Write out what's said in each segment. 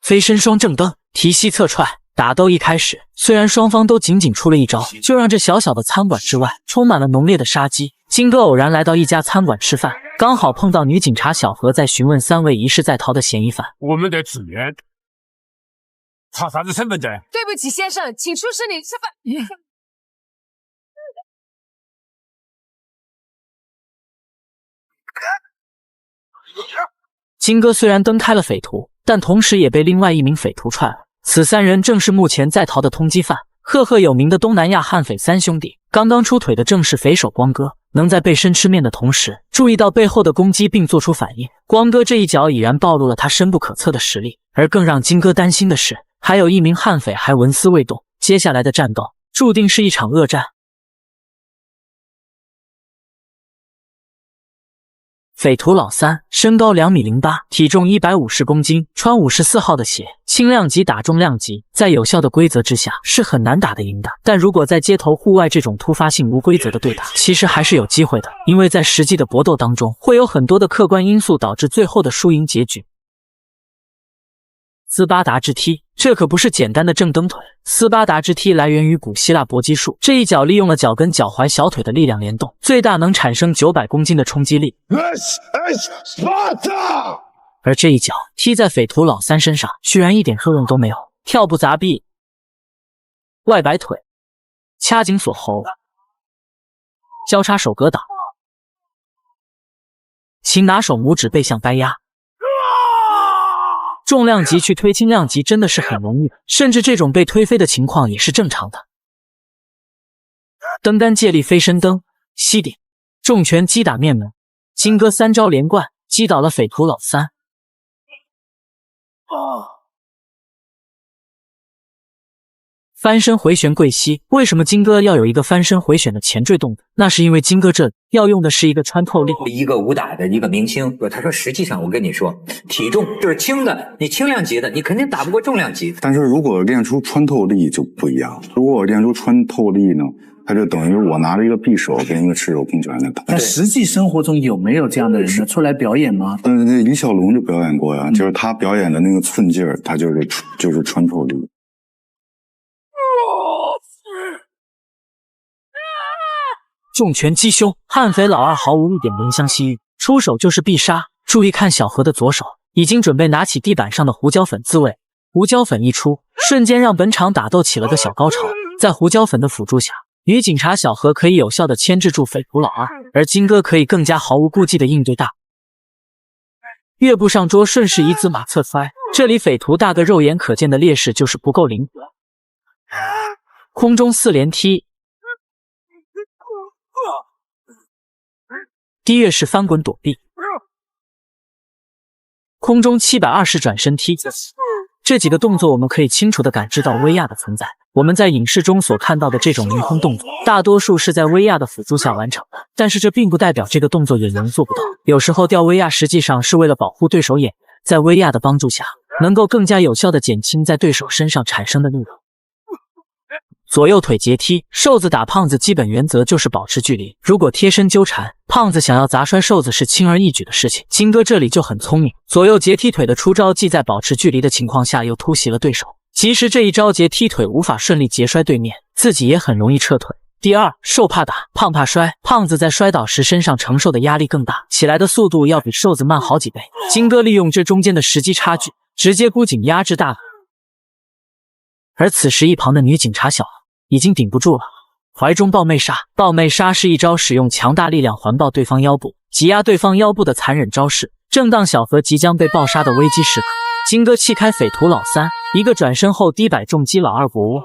飞身双正蹬，提膝侧踹。打斗一开始，虽然双方都仅仅出了一招，就让这小小的餐馆之外充满了浓烈的杀机。金哥偶然来到一家餐馆吃饭，刚好碰到女警察小何在询问3位疑似在逃的嫌疑犯。我们的职员，查啥子身份证？对不起，先生，请出示您身份。金哥虽然蹬开了匪徒，但同时也被另外一名匪徒踹了。此3人正是目前在逃的通缉犯，赫赫有名的东南亚悍匪3兄弟。刚刚出腿的正是匪首光哥，能在背身吃面的同时注意到背后的攻击并做出反应。光哥这一脚已然暴露了他深不可测的实力，而更让金哥担心的是，还有一名悍匪还纹丝未动。接下来的战斗注定是一场恶战。匪徒老三身高2.08米，体重150公斤，穿54号的鞋，轻量级打重量级，在有效的规则之下是很难打得赢的。但如果在街头户外这种突发性无规则的对打，其实还是有机会的，因为在实际的搏斗当中，会有很多的客观因素导致最后的输赢结局。斯巴达之踢，这可不是简单的正蹬腿。斯巴达之踢来源于古希腊搏击术，这一脚利用了脚跟、脚踝、小腿的力量联动，最大能产生900公斤的冲击力。而这一脚踢在匪徒老三身上，居然一点作用都没有。跳步砸臂，外摆腿，掐紧锁喉，交叉手格挡，请拿手拇指背向掰压。重量级去推轻量级真的是很容易的，甚至这种被推飞的情况也是正常的。蹬杆借力飞身蹬，膝顶，重拳击打面门，金哥3招连贯，击倒了匪徒老三。翻身回旋跪膝，为什么金哥要有一个翻身回旋的前坠动作？那是因为金哥这里要用的是一个穿透力。一个武打的一个明星，他说实际上我跟你说，体重就是轻的，你轻量级的你肯定打不过重量级。但是如果练出穿透力就不一样，如果我练出穿透力呢，它就等于我拿着一个匕首跟一个赤手空拳的打。那实际生活中有没有这样的人呢？出来表演吗？那李小龙就表演过呀，就是他表演的那个寸劲儿，他就是穿透力。重拳击胸，悍匪老二毫无一点怜香惜玉，出手就是必杀。注意看小何的左手，已经准备拿起地板上的胡椒粉自卫。胡椒粉一出，瞬间让本场打斗起了个小高潮。在胡椒粉的辅助下，女警察小何可以有效的牵制住匪徒老二，而金哥可以更加毫无顾忌的应对大跃步上桌，顺势一字马侧摔。这里匪徒大个肉眼可见的劣势就是不够灵活。空中4连踢，低跃式翻滚躲避，空中720转身踢。这几个动作我们可以清楚地感知到威亚的存在。我们在影视中所看到的这种凌空动作，大多数是在威亚的辅助下完成的，但是这并不代表这个动作演员做不到。有时候吊威亚实际上是为了保护对手演员，在威亚的帮助下，能够更加有效地减轻在对手身上产生的力量。左右腿截踢，瘦子打胖子基本原则就是保持距离，如果贴身纠缠，胖子想要砸摔瘦子是轻而易举的事情。金哥这里就很聪明，左右截踢腿的出招既在保持距离的情况下又突袭了对手，其实这一招截踢腿无法顺利截摔对面，自己也很容易撤退。第二，瘦怕打，胖怕摔，胖子在摔倒时身上承受的压力更大，起来的速度要比瘦子慢好几倍。金哥利用这中间的时机差距，直接箍紧压制大。而此时一旁的女警察小已经顶不住了，怀中抱妹杀。抱妹杀是一招使用强大力量环抱对方腰部，挤压对方腰部的残忍招式。正当小何即将被抱杀的危机时刻，金哥气开匪徒老三，一个转身后低摆重击老二脖窝，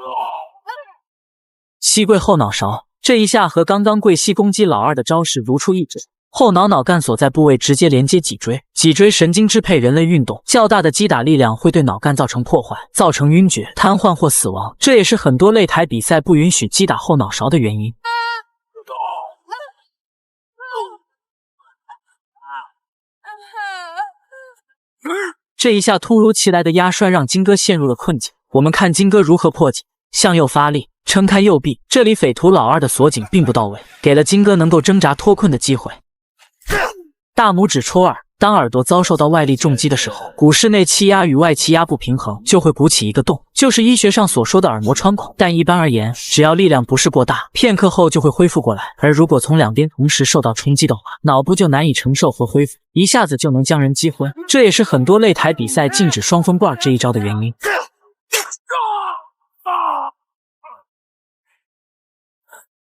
膝跪后脑勺。这一下和刚刚跪膝攻击老二的招式如出一辙。后脑干所在部位直接连接脊椎，脊椎神经支配人类运动，较大的击打力量会对脑干造成破坏，造成晕厥、瘫痪或死亡。这也是很多擂台比赛不允许击打后脑勺的原因。这一下突如其来的压摔让金哥陷入了困境，我们看金哥如何破解。向右发力，撑开右臂，这里匪徒老二的锁紧并不到位，给了金哥能够挣扎脱困的机会。大拇指戳耳，当耳朵遭受到外力重击的时候，骨室内气压与外气压不平衡，就会鼓起一个洞，就是医学上所说的耳膜穿孔。但一般而言，只要力量不是过大，片刻后就会恢复过来。而如果从两边同时受到冲击的话，脑部就难以承受和恢复，一下子就能将人击昏。这也是很多擂台比赛禁止双风棍这一招的原因。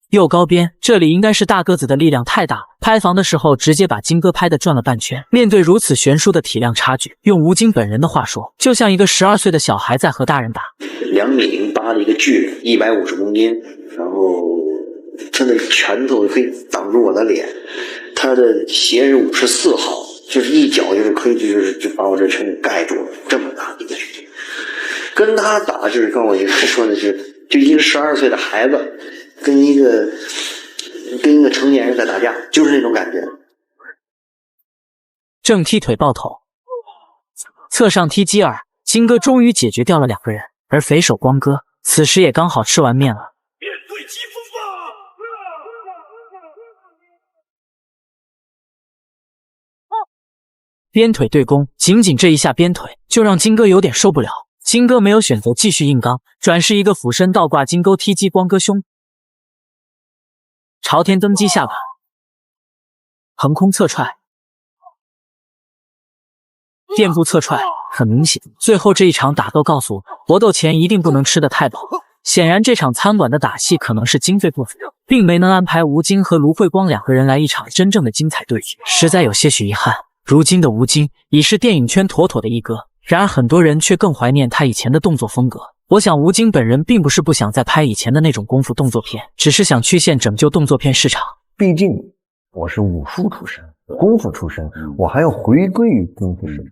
右高边，这里应该是大个子的力量太大了，拍房的时候直接把金哥拍得转了半圈。面对如此悬殊的体量差距，用吴京本人的话说，就像一个12岁的小孩在和大人打。2.08米的一个巨人，150公斤，然后他的拳头可以挡住我的脸，他的鞋是54号，就是一脚就是可以就把我这全给盖住了，这么大的一个距离。跟他打就是跟我一个说的是，就一个12岁的孩子。跟一个成年人在打架，就是那种感觉。正踢腿爆头，侧上踢击耳，金哥终于解决掉了2个人，而匪首光哥此时也刚好吃完面了。面对疾风吧！鞭腿对攻，仅仅这一下鞭腿就让金哥有点受不了。金哥没有选择继续硬刚，转世一个俯身倒挂金钩踢击光哥胸。朝天蹬击下巴，横空侧踹，垫步侧踹，很明显，最后这一场打斗告诉我们，搏斗前一定不能吃得太饱。显然这场餐馆的打戏可能是经费不足，并没能安排吴京和卢慧光2个人来一场真正的精彩对决，实在有些许遗憾。如今的吴京已是电影圈妥妥的一哥，然而很多人却更怀念他以前的动作风格。我想吴京本人并不是不想再拍以前的那种功夫动作片，只是想曲线拯救动作片市场。毕竟我是武术出身，功夫出身，我还要回归于功夫市场。